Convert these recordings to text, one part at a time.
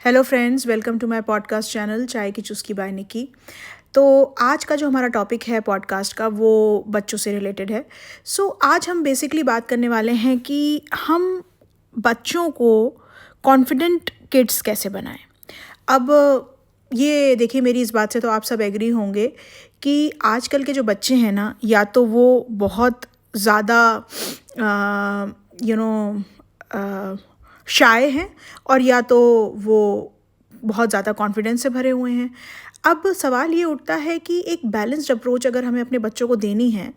Hello friends, welcome to my podcast channel Chai Ki चुस्की bye निकी। तो आज का जो हमारा टॉपिक है पॉडकास्ट का वो बच्चों से रिलेटेड है। आज हम बेसिकली बात करने वाले हैं कि हम बच्चों को कॉन्फिडेंट किड्स कैसे बनाएं। अब ये देखिए, मेरी इस बात से तो आप सब एग्री होंगे कि आजकल के जो बच्चे हैं ना, या तो वो बहुत ज़्यादा यू नो शाय हैं, और या तो वो बहुत ज़्यादा कॉन्फिडेंस से भरे हुए हैं। अब सवाल ये उठता है कि एक बैलेंस्ड अप्रोच अगर हमें अपने बच्चों को देनी है,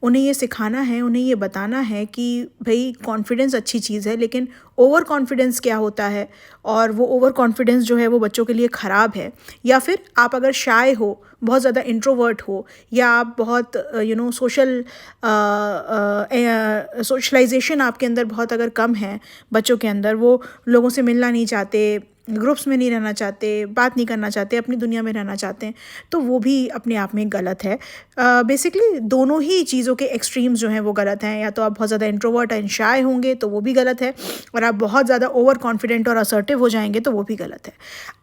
उन्हें ये सिखाना है, उन्हें ये बताना है कि भई कॉन्फिडेंस अच्छी चीज़ है, लेकिन ओवर कॉन्फिडेंस क्या होता है, और वो ओवर कॉन्फिडेंस जो है वो बच्चों के लिए ख़राब है। या फिर आप अगर शाय हो, बहुत ज़्यादा इंट्रोवर्ट हो, या आप बहुत सोशलाइजेशन आपके अंदर बहुत अगर कम है, बच्चों के अंदर वो लोगों से मिलना नहीं चाहते, ग्रुप्स में नहीं रहना चाहते, बात नहीं करना चाहते, अपनी दुनिया में रहना चाहते हैं, तो वो भी अपने आप में गलत है। बेसिकली दोनों ही चीज़ों के एक्सट्रीम्स जो हैं वो गलत हैं। या तो आप बहुत ज़्यादा इंट्रोवर्ट एंड शाय होंगे तो वो भी गलत है, और आप बहुत ज़्यादा ओवर कॉन्फिडेंट और असर्टिव हो जाएंगे तो वो भी गलत है।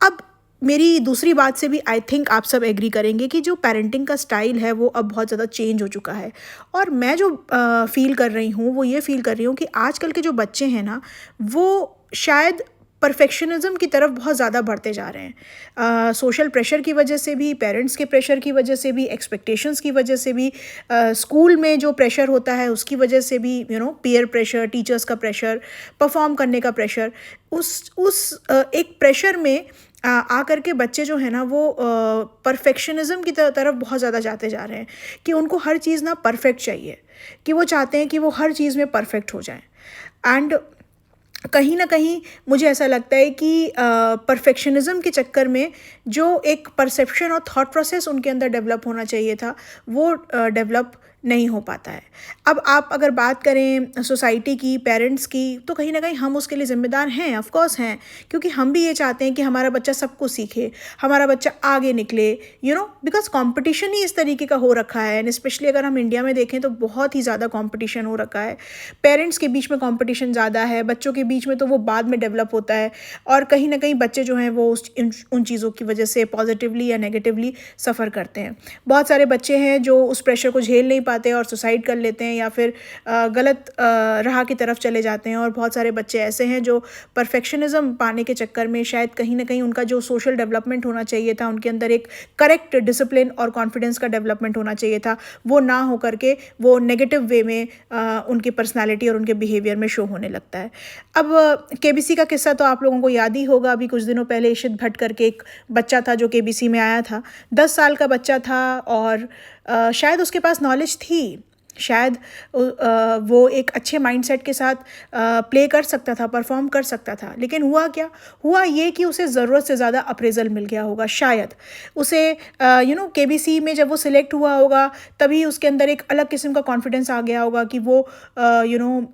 अब मेरी दूसरी बात से भी आई थिंक आप सब एग्री करेंगे कि जो पेरेंटिंग का स्टाइल है वो अब बहुत ज़्यादा चेंज हो चुका है। और मैं जो फ़ील कर रही हूँ वो ये फ़ील कर रही हूँ कि आजकल के जो बच्चे हैं ना, वो शायद परफेक्शनिज़्म की तरफ बहुत ज़्यादा बढ़ते जा रहे हैं। सोशल प्रेशर की वजह से भी, पेरेंट्स के प्रेशर की वजह से भी, एक्सपेक्टेशंस की वजह से भी, स्कूल में जो प्रेशर होता है उसकी वजह से भी, पीयर प्रेशर, टीचर्स का प्रेशर, परफॉर्म करने का प्रेशर, एक प्रेशर में आकर के बच्चे जो है ना वो परफेक्शनिज़म की तरफ बहुत ज़्यादा जाते जा रहे हैं कि उनको हर चीज़ ना परफेक्ट चाहिए, कि वो चाहते हैं कि वो हर चीज़ में परफेक्ट हो जाएं। एंड कहीं ना कहीं मुझे ऐसा लगता है कि परफेक्शनिज़म के चक्कर में जो एक परसेप्शन और थॉट प्रोसेस उनके अंदर डेवलप होना चाहिए था वो डेवलप नहीं हो पाता है। अब आप अगर बात करें सोसाइटी की, पेरेंट्स की, तो कहीं ना कहीं हम उसके लिए ज़िम्मेदार हैं, ऑफ कोर्स हैं, क्योंकि हम भी ये चाहते हैं कि हमारा बच्चा सब कुछ सीखे, हमारा बच्चा आगे निकले, बिकॉज कंपटीशन ही इस तरीके का हो रखा है। एंड स्पेशली अगर हम इंडिया में देखें तो बहुत ही ज़्यादा कंपटीशन हो रखा है। पेरेंट्स के बीच में कंपटीशन ज़्यादा है, बच्चों के बीच में तो वो बाद में डेवलप होता है, और कहीं ना कहीं बच्चे जो हैं वो उन चीज़ों की वजह से पॉजिटिवली या नेगेटिवली सफ़र करते हैं। बहुत सारे बच्चे हैं जो उस प्रेशर को झेल नहीं पाते और सुसाइड कर लेते हैं, या फिर गलत राह की तरफ चले जाते हैं। और बहुत सारे बच्चे ऐसे हैं जो परफेक्शनिज़म पाने के चक्कर में शायद कहीं ना कहीं उनका जो सोशल डेवलपमेंट होना चाहिए था, उनके अंदर एक करेक्ट डिसिप्लिन और कॉन्फिडेंस का डेवलपमेंट होना चाहिए था, वो ना हो करके वो नेगेटिव वे में उनकी पर्सनालिटी और उनके बिहेवियर में शो होने लगता है। अब केबीसी का किस्सा तो आप लोगों को याद ही होगा। अभी कुछ दिनों पहले इशित भट्ट करके एक बच्चा था जो केबीसी में आया था, 10 साल का बच्चा था, और शायद उसके पास नॉलेज थी, शायद वो एक अच्छे माइंडसेट के साथ प्ले कर सकता था, परफॉर्म कर सकता था। लेकिन हुआ क्या? हुआ ये कि उसे ज़रूरत से ज़्यादा अप्रेजल मिल गया होगा शायद। उसे केबीसी में जब वो सिलेक्ट हुआ होगा तभी उसके अंदर एक अलग किस्म का कॉन्फिडेंस आ गया होगा कि वो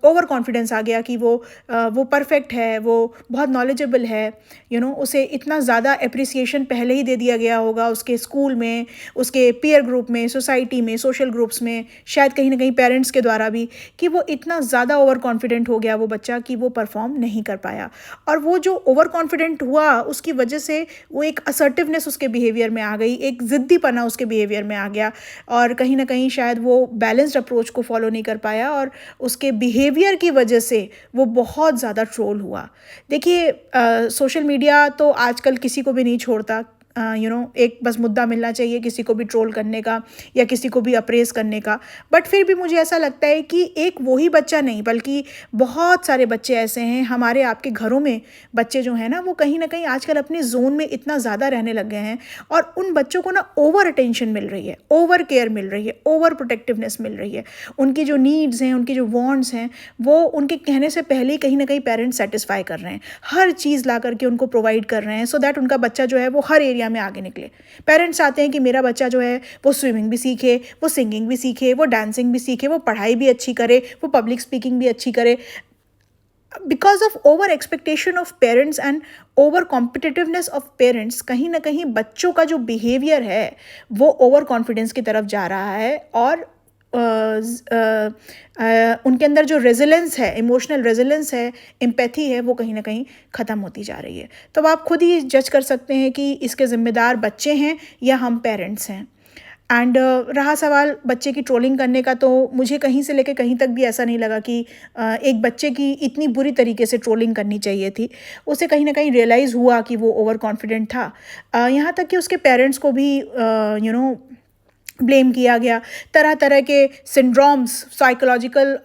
ओवर कॉन्फिडेंस आ गया कि वो परफेक्ट है, वो बहुत नॉलेजेबल है। उसे इतना ज़्यादा एप्रिसिएशन पहले ही दे दिया गया होगा उसके स्कूल में, उसके पीयर ग्रुप में, सोसाइटी में, सोशल ग्रुप्स में, शायद कहीं ना कहीं पेरेंट्स के द्वारा भी, कि वो इतना ज़्यादा ओवर कॉन्फिडेंट हो गया वो बच्चा कि वो परफॉर्म नहीं कर पाया। और वो जो ओवर कॉन्फिडेंट हुआ उसकी वजह से वो एक असर्टिवनेस उसके बिहेवियर में आ गई, एक ज़िद्दीपना उसके बिहेवियर में आ गया, और कहीं ना कहीं शायद वो बैलेंस्ड अप्रोच को फॉलो नहीं कर पाया, और उसके बिहेवियर की वजह से वो बहुत ज़्यादा ट्रोल हुआ। देखिए, सोशल मीडिया तो आजकल किसी को भी नहीं छोड़ता। एक बस मुद्दा मिलना चाहिए किसी को भी ट्रोल करने का या किसी को भी अप्रेस करने का। बट फिर भी मुझे ऐसा लगता है कि एक वही बच्चा नहीं, बल्कि बहुत सारे बच्चे ऐसे हैं हमारे आपके घरों में, बच्चे जो हैं ना वो कहीं ना कहीं आजकल अपने जोन में इतना ज़्यादा रहने लग गए हैं, और उन बच्चों को ना ओवर अटेंशन मिल रही है, ओवर केयर मिल रही है, ओवर प्रोटेक्टिवनेस मिल रही है। उनकी जो नीड्स हैं, उनकी जो वांट्स हैं, वो उनके कहने से पहले ही कहीं ना कहीं पेरेंट्स सेटिस्फाई कर रहे हैं, हर चीज़ ला करके उनको प्रोवाइड कर रहे हैं, सो दैट उनका बच्चा जो है वो हर एरिया में आगे निकले। पेरेंट्स चाहते हैं कि मेरा बच्चा जो है वो स्विमिंग भी सीखे, वो सिंगिंग भी सीखे, वो डांसिंग भी सीखे, वो पढ़ाई भी अच्छी करे, वो पब्लिक स्पीकिंग भी अच्छी करे। Because of over expectation of parents and over competitiveness of parents, कहीं ना कहीं बच्चों का जो बिहेवियर है वो ओवर कॉन्फिडेंस की तरफ जा रहा है, और उनके अंदर जो रेजिलेंस है, इमोशनल रेजिलेंस है, एम्पैथी है, वो कहीं ना कहीं ख़त्म होती जा रही है। तो अब आप खुद ही जज कर सकते हैं कि इसके ज़िम्मेदार बच्चे हैं या हम पेरेंट्स हैं। एंड रहा सवाल बच्चे की ट्रोलिंग करने का, तो मुझे कहीं से लेके कहीं तक भी ऐसा नहीं लगा कि एक बच्चे की इतनी बुरी तरीके से ट्रोलिंग करनी चाहिए थी। उसे कहीं ना कहीं रियलाइज़ हुआ कि वो ओवर कॉन्फिडेंट था। यहाँ तक कि उसके पेरेंट्स को भी ब्लेम किया गया। तरह तरह के सिंड्रोम्स, साइकोलॉजिकल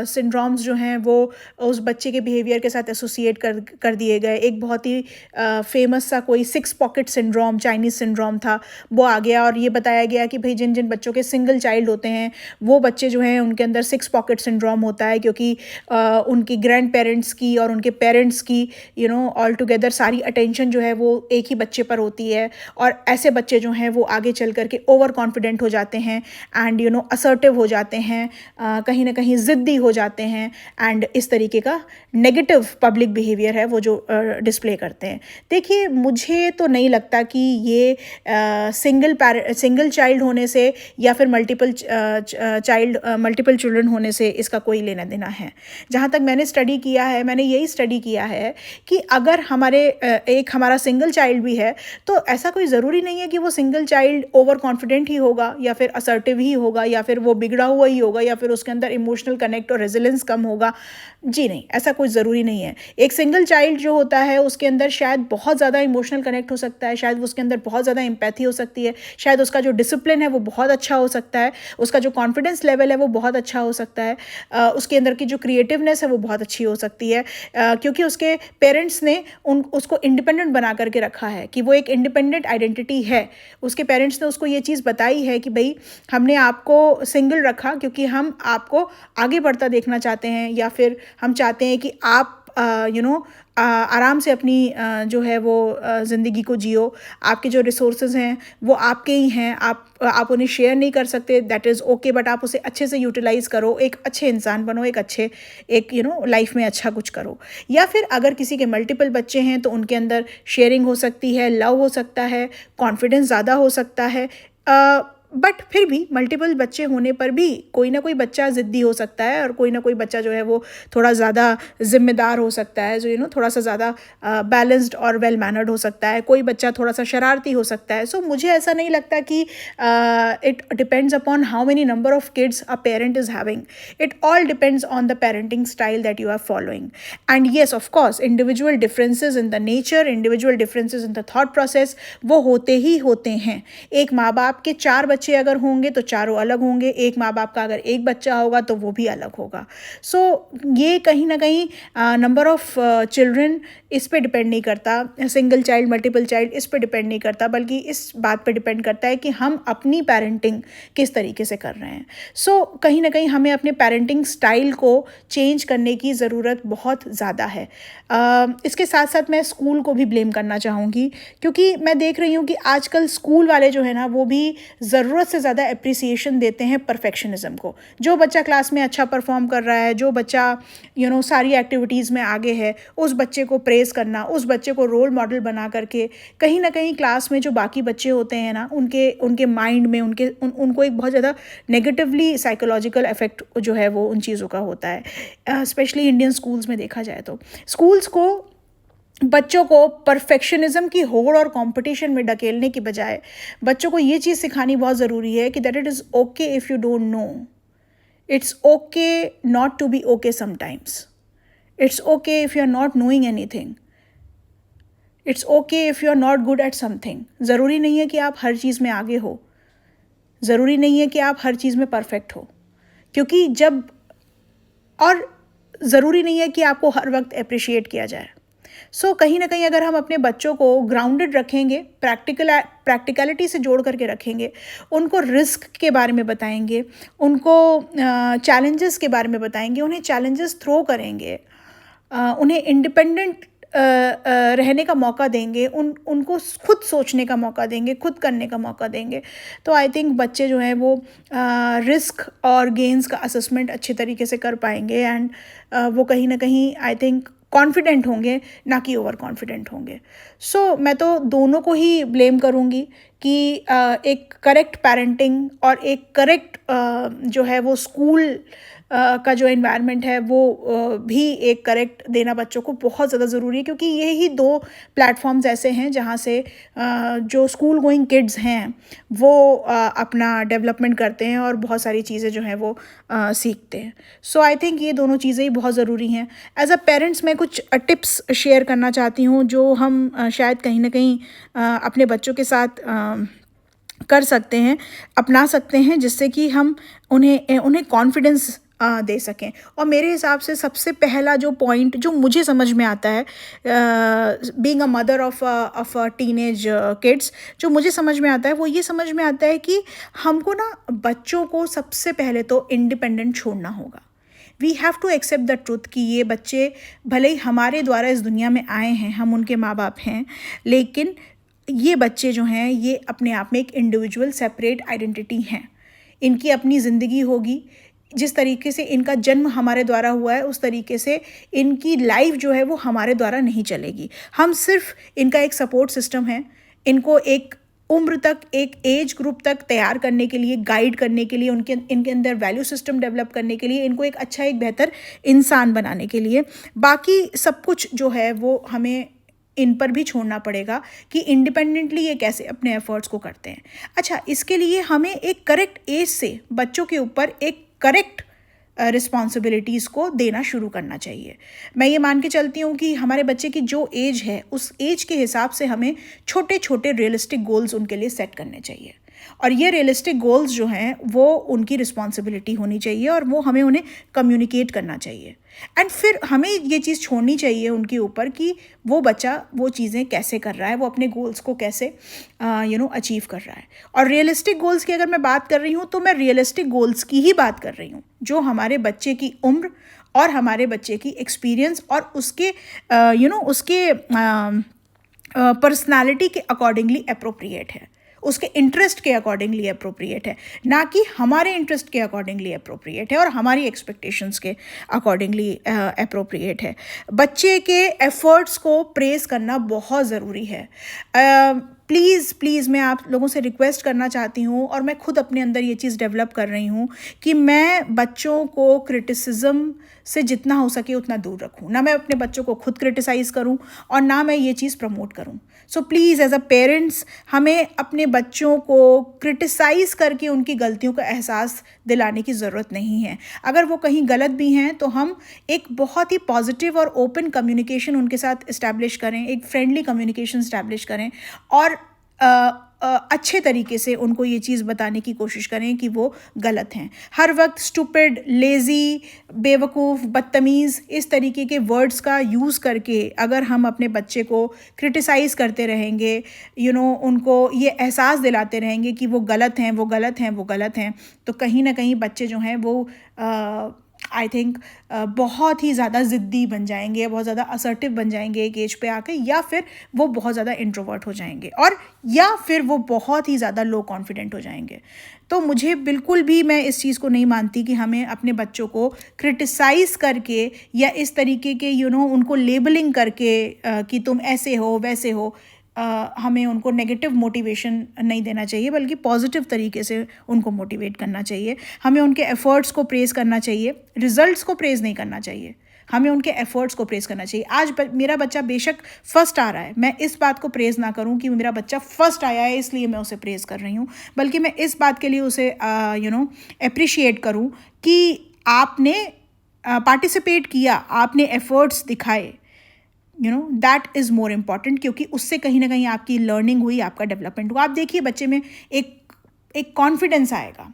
सिंड्रोम्स जो हैं वो उस बच्चे के बिहेवियर के साथ एसोसिएट कर दिए गए। एक बहुत ही फेमस सा कोई 6 पॉकेट सिंड्रोम, चाइनीज़ सिंड्रोम था, वो आ गया और ये बताया गया कि भाई जिन जिन बच्चों के सिंगल चाइल्ड होते हैं वो बच्चे जो हैं उनके अंदर 6 पॉकेट सिंड्रोम होता है, क्योंकि उनकी ग्रैंड पेरेंट्स की और उनके पेरेंट्स की ऑल टुगेदर सारी अटेंशन जो है वो एक ही बच्चे पर होती है। और ऐसे बच्चे जो हैं वो आगे चल करके ओवर कॉन्फिडेंट हो जाते हैं एंड असर्टिव हो जाते हैं, कहीं ना कहीं ज़िद्दी हो जाते हैं, एंड इस तरीके का नेगेटिव पब्लिक बिहेवियर है वो जो डिस्प्ले करते हैं। देखिए, मुझे तो नहीं लगता कि ये सिंगल चाइल्ड होने से या फिर मल्टीपल चिल्ड्रन होने से इसका कोई लेना देना है। जहाँ तक मैंने स्टडी किया है, मैंने यही स्टडी किया है कि अगर हमारा सिंगल चाइल्ड भी है तो ऐसा कोई ज़रूरी नहीं है कि वो सिंगल चाइल्ड ओवर कॉन्फिडेंट ही होगा या फिर असर्टिव ही होगा या फिर वो बिगड़ा हुआ ही होगा या फिर उसके अंदर इमोशनल कनेक्ट और रेजिलेंस कम होगा। जी नहीं, ऐसा कोई ज़रूरी नहीं है। एक सिंगल चाइल्ड जो होता है उसके अंदर शायद बहुत ज़्यादा इमोशनल कनेक्ट हो सकता है, शायद उसके अंदर बहुत ज़्यादा एम्पैथी हो सकती है, शायद उसका जो डिसिप्लिन है वो बहुत अच्छा हो सकता है, उसका जो कॉन्फिडेंस लेवल है वो बहुत अच्छा हो सकता है, उसके अंदर की जो क्रिएटिवनेस है वो बहुत अच्छी हो सकती है, क्योंकि उसके पेरेंट्स ने उसको इंडिपेंडेंट बना करके रखा है कि वो एक इंडिपेंडेंट आइडेंटिटी है। उसके पेरेंट्स ने उसको ये चीज़ बताई है कि भाई हमने आपको सिंगल रखा क्योंकि हम आपको आगे बढ़ता देखना चाहते हैं, या फिर हम चाहते हैं कि आप आराम से अपनी जो है वो ज़िंदगी को जियो। आपके जो रिसोर्सेज हैं वो आपके ही हैं, आप उन्हें शेयर नहीं कर सकते, दैट इज़ ओके, बट आप उसे अच्छे से यूटिलाइज़ करो, एक अच्छे इंसान बनो, एक लाइफ में अच्छा कुछ करो। या फिर अगर किसी के मल्टीपल बच्चे हैं तो उनके अंदर शेयरिंग हो सकती है, लव हो सकता है, कॉन्फिडेंस ज़्यादा हो सकता है, बट फिर भी मल्टीपल बच्चे होने पर भी कोई ना कोई बच्चा ज़िद्दी हो सकता है और कोई ना कोई बच्चा जो है वो थोड़ा ज़्यादा ज़िम्मेदार हो सकता है, जो थोड़ा सा ज़्यादा बैलेंस्ड और वेल मैनर्ड हो सकता है, कोई बच्चा थोड़ा सा शरारती हो सकता है। सो मुझे ऐसा नहीं लगता कि it depends upon how many number of kids a parent is having, it all depends on the parenting style that you are following. And yes, of course, individual differences in the nature, individual differences in the thought process वो होते ही होते हैं। एक माँ बाप के 4 बच्चे अगर होंगे तो चारों अलग होंगे, एक माँ बाप का अगर एक बच्चा होगा तो वो भी अलग होगा। सो ये कहीं ना कहीं नंबर ऑफ चिल्ड्रन इस पे डिपेंड नहीं करता, सिंगल चाइल्ड, मल्टीपल चाइल्ड, इस पे डिपेंड नहीं करता, बल्कि इस बात पे डिपेंड करता है कि हम अपनी पेरेंटिंग किस तरीके से कर रहे हैं। सो कहीं ना कहीं हमें अपने पेरेंटिंग स्टाइल को चेंज करने की ज़रूरत बहुत ज़्यादा है। इसके साथ साथ मैं स्कूल को भी ब्लेम करना चाहूँगी, क्योंकि मैं देख रही हूँ कि आजकल स्कूल वाले जो है ना वो भी ज़रूरत से ज़्यादा अप्रिसिएशन देते हैं परफेक्शनिज्म को। जो बच्चा क्लास में अच्छा परफॉर्म कर रहा है, जो बच्चा सारी एक्टिविटीज़ में आगे है, उस बच्चे को प्रेज़ करना, उस बच्चे को रोल मॉडल बना करके कहीं ना कहीं क्लास में जो बाकी बच्चे होते हैं ना उनके माइंड में उनको एक बहुत ज़्यादा नेगेटिवली साइकोलॉजिकल इफेक्ट जो है वो उन चीज़ों का होता है। स्पेशली इंडियन स्कूल्स में देखा जाए तो स्कूल्स को बच्चों को परफेक्शनिज्म की होड़ और कंपटीशन में ढकेलने की बजाय बच्चों को ये चीज़ सिखानी बहुत ज़रूरी है कि that it is okay if you don't know, it's okay not to be okay sometimes, it's okay if you are not knowing anything, it's okay if you are not good at something. ज़रूरी नहीं है कि आप हर चीज़ में आगे हो, ज़रूरी नहीं है कि आप हर चीज़ में परफेक्ट हो, क्योंकि और ज़रूरी नहीं है कि आपको हर वक्त अप्रिशिएट किया जाए। सो कहीं ना कहीं अगर हम अपने बच्चों को ग्राउंडेड रखेंगे, प्रैक्टिकलिटी से जोड़ करके रखेंगे, उनको रिस्क के बारे में बताएंगे, उनको चैलेंजेस के बारे में बताएंगे, उन्हें चैलेंजेस थ्रो करेंगे, उन्हें इंडिपेंडेंट रहने का मौका देंगे, उनको खुद सोचने का मौका देंगे, खुद करने का मौका देंगे, तो आई थिंक बच्चे जो हैं वो रिस्क और गेन्स का असेसमेंट अच्छे तरीके से कर पाएंगे एंड वो कहीं ना कहीं आई थिंक कॉन्फिडेंट होंगे, ना कि ओवर कॉन्फिडेंट होंगे। सो मैं तो दोनों को ही ब्लेम करूँगी कि एक करेक्ट पेरेंटिंग और एक करेक्ट जो है वो स्कूल का जो एनवायरनमेंट है वो भी एक करेक्ट देना बच्चों को बहुत ज़्यादा ज़रूरी है, क्योंकि ये ही दो प्लेटफॉर्म्स ऐसे हैं जहाँ से जो स्कूल गोइंग किड्स हैं वो अपना डेवलपमेंट करते हैं और बहुत सारी चीज़ें जो हैं वो सीखते हैं. सो आई थिंक ये दोनों चीज़ें ही बहुत ज़रूरी हैं. एज अ पेरेंट्स मैं कुछ टिप्स शेयर करना चाहती हूँ जो हम शायद कहीं ना कहीं अपने बच्चों के साथ कर सकते हैं, अपना सकते हैं, जिससे कि हम उन्हें कॉन्फिडेंस दे सकें. और मेरे हिसाब से सबसे पहला जो पॉइंट जो मुझे समझ में आता है, being a mother of teenage kids, जो मुझे समझ में आता है वो ये समझ में आता है कि हमको ना बच्चों को सबसे पहले तो इंडिपेंडेंट छोड़ना होगा. We have to accept the truth कि ये बच्चे भले ही हमारे द्वारा इस दुनिया में आए हैं, हम उनके माँ बाप हैं, लेकिन ये बच्चे जो हैं ये अपने आप में एक इंडिविजुअल सेपरेट आइडेंटिटी हैं. इनकी अपनी ज़िंदगी होगी. जिस तरीके से इनका जन्म हमारे द्वारा हुआ है उस तरीके से इनकी लाइफ जो है वो हमारे द्वारा नहीं चलेगी. हम सिर्फ इनका एक सपोर्ट सिस्टम है. इनको एक उम्र तक, एक एज ग्रुप तक तैयार करने के लिए, गाइड करने के लिए, इनके अंदर वैल्यू सिस्टम डेवलप करने के लिए, इनको एक अच्छा, एक बेहतर इंसान बनाने के लिए. बाकी सब कुछ जो है वो हमें इन पर भी छोड़ना पड़ेगा कि इंडिपेंडेंटली ये कैसे अपने एफर्ट्स को करते हैं. अच्छा, इसके लिए हमें एक करेक्ट एज से बच्चों के ऊपर एक करेक्ट रिस्पॉन्सिबिलिटीज़ को देना शुरू करना चाहिए. मैं ये मान के चलती हूँ कि हमारे बच्चे की जो एज है उस एज के हिसाब से हमें छोटे छोटे रियलिस्टिक गोल्स उनके लिए सेट करने चाहिए. और ये रियलिस्टिक गोल्स जो हैं वो उनकी रिस्पॉन्सिबिलिटी होनी चाहिए और वो हमें उन्हें कम्युनिकेट करना चाहिए. एंड फिर हमें ये चीज़ छोड़नी चाहिए उनके ऊपर कि वो बच्चा वो चीज़ें कैसे कर रहा है, वो अपने गोल्स को कैसे अचीव कर रहा है. और रियलिस्टिक गोल्स की अगर मैं बात कर रही हूँ तो मैं रियलिस्टिक गोल्स की ही बात कर रही हूँ जो हमारे बच्चे की उम्र और हमारे बच्चे की एक्सपीरियंस और उसके उसके पर्सनालिटी के अकॉर्डिंगली अप्रोप्रिएट है, उसके इंटरेस्ट के अकॉर्डिंगली अप्रोप्रिएट है, ना कि हमारे इंटरेस्ट के अकॉर्डिंगली अप्रोप्रिएट है और हमारी एक्सपेक्टेशंस के अकॉर्डिंगली अप्रोप्रिएट है. बच्चे के एफर्ट्स को प्रेज़ करना बहुत ज़रूरी है. प्लीज़ मैं आप लोगों से रिक्वेस्ट करना चाहती हूँ और मैं खुद अपने अंदर ये चीज़ डेवलप कर रही हूँ कि मैं बच्चों को क्रिटिसिज्म से जितना हो सके उतना दूर रखूँ. ना मैं अपने बच्चों को खुद क्रिटिसाइज़ करूँ और ना मैं ये चीज़ प्रमोट करूँ. So please as a parents हमें अपने बच्चों को क्रिटिसाइज़ करके उनकी गलतियों का एहसास दिलाने की ज़रूरत नहीं है. अगर वो कहीं गलत भी हैं तो हम एक बहुत ही पॉजिटिव और ओपन कम्युनिकेशन उनके साथ इस्टेब्लिश करें, एक फ्रेंडली कम्युनिकेशन इस्टेब्लिश करें और अच्छे तरीके से उनको ये चीज़ बताने की कोशिश करें कि वो गलत हैं. हर वक्त स्टूपिड, लेज़ी, बेवकूफ़, बदतमीज़ इस तरीके के वर्ड्स का यूज़ करके अगर हम अपने बच्चे को क्रिटिसाइज़ करते रहेंगे, उनको ये एहसास दिलाते रहेंगे कि वो गलत हैं, वो गलत हैं, वो गलत हैं, तो कहीं ना कहीं बच्चे जो हैं वो आई थिंक बहुत ही ज़्यादा ज़िद्दी बन जाएंगे, बहुत ज़्यादा असर्टिव बन जाएंगे एक एज पे आके, या फिर वो बहुत ज़्यादा इंट्रोवर्ट हो जाएंगे और या फिर वो बहुत ही ज़्यादा लो कॉन्फिडेंट हो जाएंगे. तो मुझे बिल्कुल भी, मैं इस चीज़ को नहीं मानती कि हमें अपने बच्चों को क्रिटिसाइज़ करके या इस तरीके के उनको लेबलिंग करके कि तुम ऐसे हो वैसे हो, हमें उनको नेगेटिव मोटिवेशन नहीं देना चाहिए, बल्कि पॉजिटिव तरीके से उनको मोटिवेट करना चाहिए. हमें उनके एफ़र्ट्स को प्रेज़ करना चाहिए, रिज़ल्ट्स को प्रेज़ नहीं करना चाहिए. हमें उनके एफ़र्ट्स को प्रेज़ करना चाहिए. आज मेरा बच्चा बेशक फ़र्स्ट आ रहा है, मैं इस बात को प्रेज़ ना करूं कि मेरा बच्चा फ़र्स्ट आया है इसलिए मैं उसे प्रेज़ कर रही हूं, बल्कि मैं इस बात के लिए उसे अप्रिशिएट करूं कि आपने पार्टिसिपेट किया, आपने एफ़र्ट्स दिखाए. दैट इज़ मोर इम्पॉर्टेंट, क्योंकि उससे कहीं ना कहीं आपकी लर्निंग हुई, आपका डेवलपमेंट हुआ. आप देखिए बच्चे में एक कॉन्फिडेंस आएगा,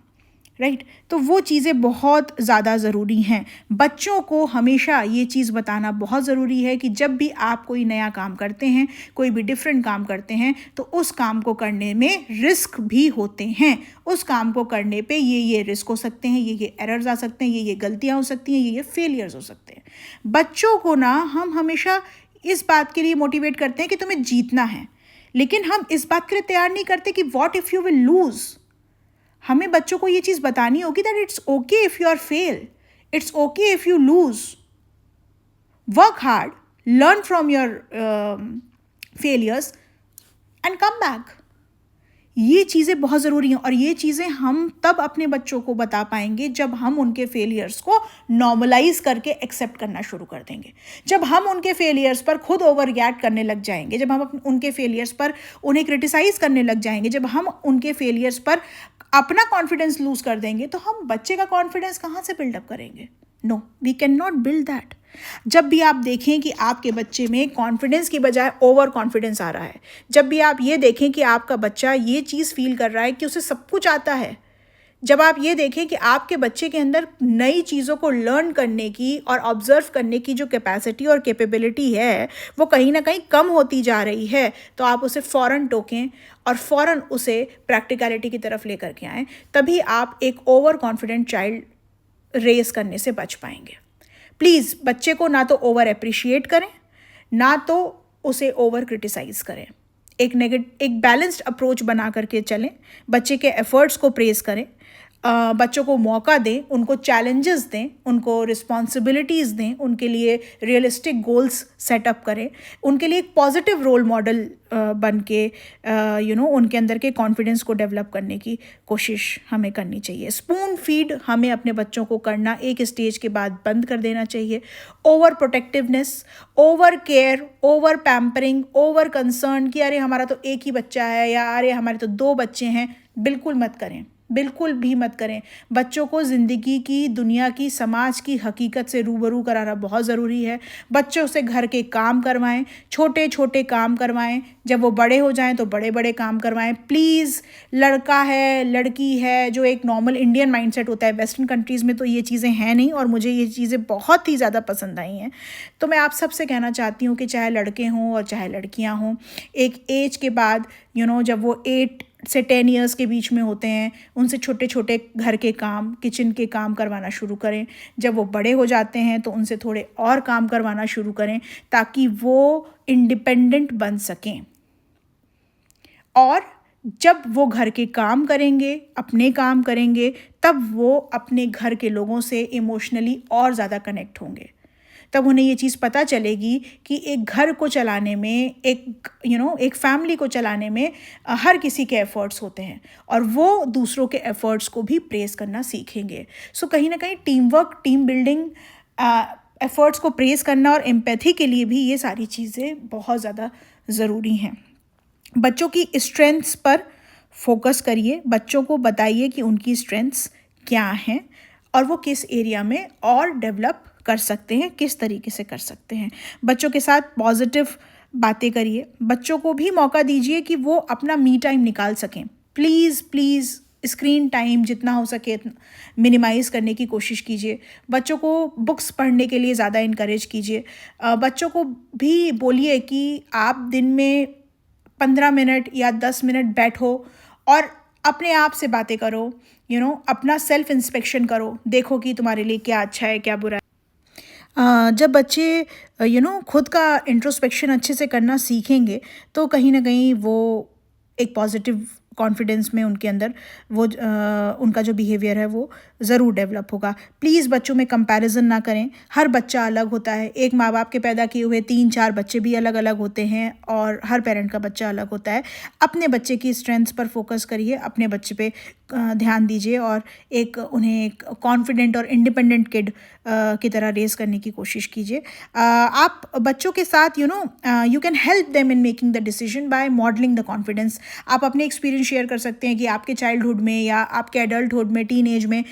राइट. तो वो चीज़ें बहुत ज़्यादा ज़रूरी हैं. बच्चों को हमेशा ये चीज़ बताना बहुत ज़रूरी है कि जब भी आप कोई नया काम करते हैं, कोई भी डिफरेंट काम करते हैं, तो उस काम को करने में रिस्क भी होते हैं. उस काम को करने पे ये रिस्क हो सकते हैं, ये एरर्स आ सकते हैं, ये गलतियाँ हो सकती हैं, ये फेलियर्स हो सकते हैं. बच्चों को ना हम हमेशा इस बात के लिए मोटिवेट करते हैं कि तुम्हें जीतना है, लेकिन हम इस बात के लिए तैयार नहीं करते कि what if you will lose. हमें बच्चों को ये चीज़ बतानी होगी that it's okay if you are fail, it's okay if you lose. Work hard, learn from your failures and come back. ये चीज़ें बहुत ज़रूरी हैं और ये चीज़ें हम तब अपने बच्चों को बता पाएंगे जब हम उनके फेलियर्स को नॉर्मलाइज करके एक्सेप्ट करना शुरू कर देंगे। जब हम उनके फेलियर्स पर खुद ओवर रिएक्ट करने लग जाएंगे, जब हम उनके फेलियर्स पर उन्हें क्रिटिसाइज़ करने लग जाएंगे, जब हम उनके फेलियर्स पर अपना कॉन्फिडेंस लूज़ कर देंगे, तो हम बच्चे का कॉन्फिडेंस कहाँ से बिल्डअप करेंगे? No, we can not build that. जब भी आप देखें कि आपके बच्चे में कॉन्फिडेंस की बजाय ओवर कॉन्फिडेंस आ रहा है, जब भी आप ये देखें कि आपका बच्चा ये चीज़ फील कर रहा है कि उसे सब कुछ आता है, जब आप ये देखें कि आपके बच्चे के अंदर नई चीज़ों को लर्न करने की और ऑब्जर्व करने की जो कैपेसिटी और कैपेबिलिटी है वो कहीं ना कहीं कम होती जा रही है, तो आप उसे फ़ौरन टोकें और फ़ौरन उसे प्रैक्टिकलिटी की तरफ लेकर के आएँ। तभी आप एक ओवर कॉन्फिडेंट चाइल्ड रेस करने से बच पाएंगे। प्लीज़ बच्चे को ना तो ओवर अप्रिशिएट करें, ना तो उसे ओवर क्रिटिसाइज़ करें। एक बैलेंस्ड अप्रोच बना करके चलें, बच्चे के एफ़र्ट्स को प्रेज़ करें, बच्चों को मौका दें, उनको चैलेंजेस दें, उनको रिस्पॉन्सिबिलिटीज़ दें, उनके लिए रियलिस्टिक गोल्स सेटअप करें, उनके लिए एक पॉजिटिव रोल मॉडल बन के उनके अंदर के कॉन्फिडेंस को डेवलप करने की कोशिश हमें करनी चाहिए। स्पून फीड हमें अपने बच्चों को करना एक स्टेज के बाद बंद कर देना चाहिए। Over protectiveness, over care, over pampering, over concern कि अरे हमारा तो एक ही बच्चा है या अरे हमारे तो 2 बच्चे हैं, बिल्कुल मत करें, बिल्कुल भी मत करें। बच्चों को ज़िंदगी की, दुनिया की, समाज की हकीकत से रूबरू कराना बहुत ज़रूरी है। बच्चों से घर के काम करवाएं, छोटे छोटे काम करवाएं, जब वो बड़े हो जाएं तो बड़े बड़े काम करवाएं। प्लीज़, लड़का है, लड़की है, जो एक नॉर्मल इंडियन माइंडसेट होता है, वेस्टर्न कंट्रीज़ में तो ये चीज़ें हैं नहीं और मुझे ये चीज़ें बहुत ही ज़्यादा पसंद आई हैं। तो मैं आप सबसे कहना चाहती हूँ कि चाहे लड़के हों और चाहे लड़कियाँ हों, एक एज के बाद जब वो 8 से 10 ईयर्स के बीच में होते हैं, उनसे छोटे छोटे घर के काम, किचन के काम करवाना शुरू करें। जब वो बड़े हो जाते हैं तो उनसे थोड़े और काम करवाना शुरू करें ताकि वो इंडिपेंडेंट बन सकें। और जब वो घर के काम करेंगे, अपने काम करेंगे, तब वो अपने घर के लोगों से इमोशनली और ज़्यादा कनेक्ट होंगे। तब उन्हें ये चीज़ पता चलेगी कि एक घर को चलाने में, एक फैमिली को चलाने में हर किसी के एफ़र्ट्स होते हैं और वो दूसरों के एफ़र्ट्स को भी प्रेज़ करना सीखेंगे। सो कहीं ना कहीं team work, team building, efforts को प्रेज़ करना और एम्पैथी के लिए भी ये सारी चीज़ें बहुत ज़्यादा ज़रूरी हैं। बच्चों की स्ट्रेंथ्स पर फोकस करिए, बच्चों को बताइए कि उनकी स्ट्रेंथ्स क्या हैं और वो किस एरिया में और डेवलप कर सकते हैं, किस तरीके से कर सकते हैं। बच्चों के साथ पॉजिटिव बातें करिए, बच्चों को भी मौका दीजिए कि वो अपना मी टाइम निकाल सकें। प्लीज़ प्लीज़ स्क्रीन टाइम जितना हो सके मिनिमाइज़ करने की कोशिश कीजिए। बच्चों को बुक्स पढ़ने के लिए ज़्यादा इनकरेज कीजिए। बच्चों को भी बोलिए कि आप दिन में 15 मिनट या 10 मिनट बैठो और अपने आप से बातें करो, अपना सेल्फ इंस्पेक्शन करो, देखो कि तुम्हारे लिए क्या अच्छा है, क्या बुरा है। जब बच्चे खुद का इंट्रोस्पेक्शन अच्छे से करना सीखेंगे तो कहीं ना कहीं वो एक पॉजिटिव कॉन्फिडेंस में उनके अंदर वो उनका जो बिहेवियर है वो ज़रूर डेवलप होगा। प्लीज़ बच्चों में कंपैरिजन ना करें, हर बच्चा अलग होता है। एक माँ बाप के पैदा किए हुए 3-4 बच्चे भी अलग अलग होते हैं और हर पेरेंट का बच्चा अलग होता है। अपने बच्चे की स्ट्रेंथ्स पर फोकस करिए, अपने बच्चे पे ध्यान दीजिए और उन्हें एक कॉन्फिडेंट और इंडिपेंडेंट किड की तरह रेस करने की कोशिश कीजिए। आप बच्चों के साथ you can help them in making the decision by modelling the confidence. आप अपने एक्सपीरियंस शेयर कर सकते हैं कि आपके चाइल्डहुड में या आपके एडल्टहुड में, टीन एज में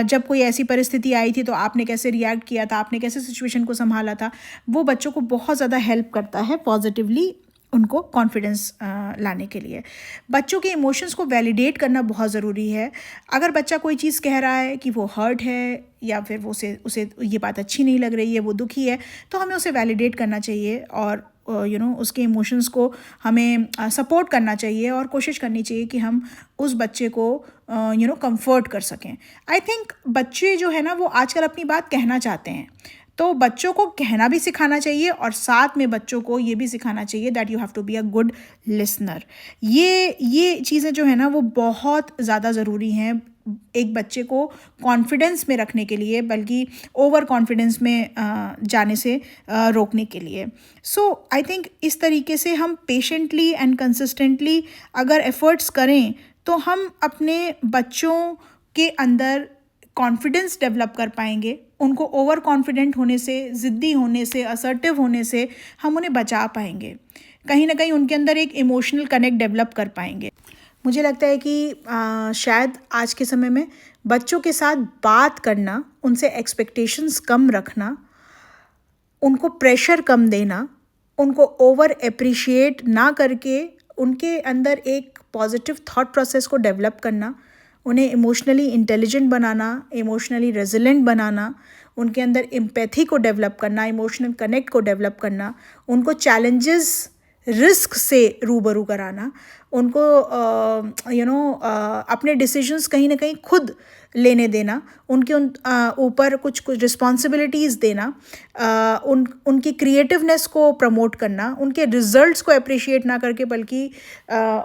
जब कोई ऐसी परिस्थिति आई थी तो आपने कैसे रिएक्ट किया था, आपने कैसे सिचुएशन को संभाला था। वो बच्चों को बहुत ज़्यादा हेल्प करता है पॉजिटिवली उनको कॉन्फिडेंस लाने के लिए। बच्चों के इमोशंस को वैलिडेट करना बहुत ज़रूरी है। अगर बच्चा कोई चीज़ कह रहा है कि वो हर्ट है या फिर वो उसे ये बात अच्छी नहीं लग रही है, वो दुखी है, तो हमें उसे वैलिडेट करना चाहिए और उसके इमोशंस को हमें सपोर्ट करना चाहिए और कोशिश करनी चाहिए कि हम उस बच्चे को कंफर्ट कर सकें। आई थिंक बच्चे जो है ना वो आजकल अपनी बात कहना चाहते हैं, तो बच्चों को कहना भी सिखाना चाहिए और साथ में बच्चों को ये भी सिखाना चाहिए that you have to be a good listener. ये चीज़ें जो है ना वो बहुत ज़्यादा ज़रूरी हैं एक बच्चे को कॉन्फिडेंस में रखने के लिए, बल्कि ओवर कॉन्फिडेंस में जाने से रोकने के लिए। सो आई थिंक इस तरीके से हम पेशेंटली एंड कंसिस्टेंटली अगर एफर्ट्स करें तो हम अपने बच्चों के अंदर कॉन्फिडेंस डेवलप कर पाएंगे। उनको ओवर कॉन्फिडेंट होने से, ज़िद्दी होने से, असर्टिव होने से हम उन्हें बचा पाएंगे। कहीं ना कहीं उनके अंदर एक इमोशनल कनेक्ट डेवलप कर पाएंगे। मुझे लगता है कि शायद आज के समय में बच्चों के साथ बात करना, उनसे एक्सपेक्टेशंस कम रखना, उनको प्रेशर कम देना, उनको ओवर अप्रिशिएट ना करके उनके अंदर एक पॉजिटिव थॉट प्रोसेस को डेवलप करना, उन्हें इमोशनली इंटेलिजेंट बनाना, इमोशनली रेजिलेंट बनाना, उनके अंदर एम्पैथी को डेवलप करना, इमोशनल कनेक्ट को डेवलप करना, उनको चैलेंजेस, रिस्क से रूबरू कराना, उनको अपने डिसीजंस कहीं ना कहीं खुद लेने देना, उनके ऊपर कुछ रिस्पॉन्सिबिलिटीज़ देना, उनकी क्रिएटिवनेस को प्रमोट करना, उनके रिजल्ट्स को अप्रिशिएट ना करके बल्कि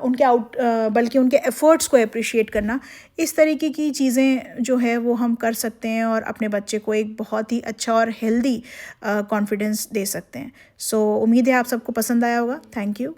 उनके एफर्ट्स को अप्रिशिएट करना। इस तरीके की चीज़ें जो है वो हम कर सकते हैं और अपने बच्चे को एक बहुत ही अच्छा और हेल्दी कॉन्फिडेंस दे सकते हैं। सो उम्मीद है आप सबको पसंद आया होगा। Thank you.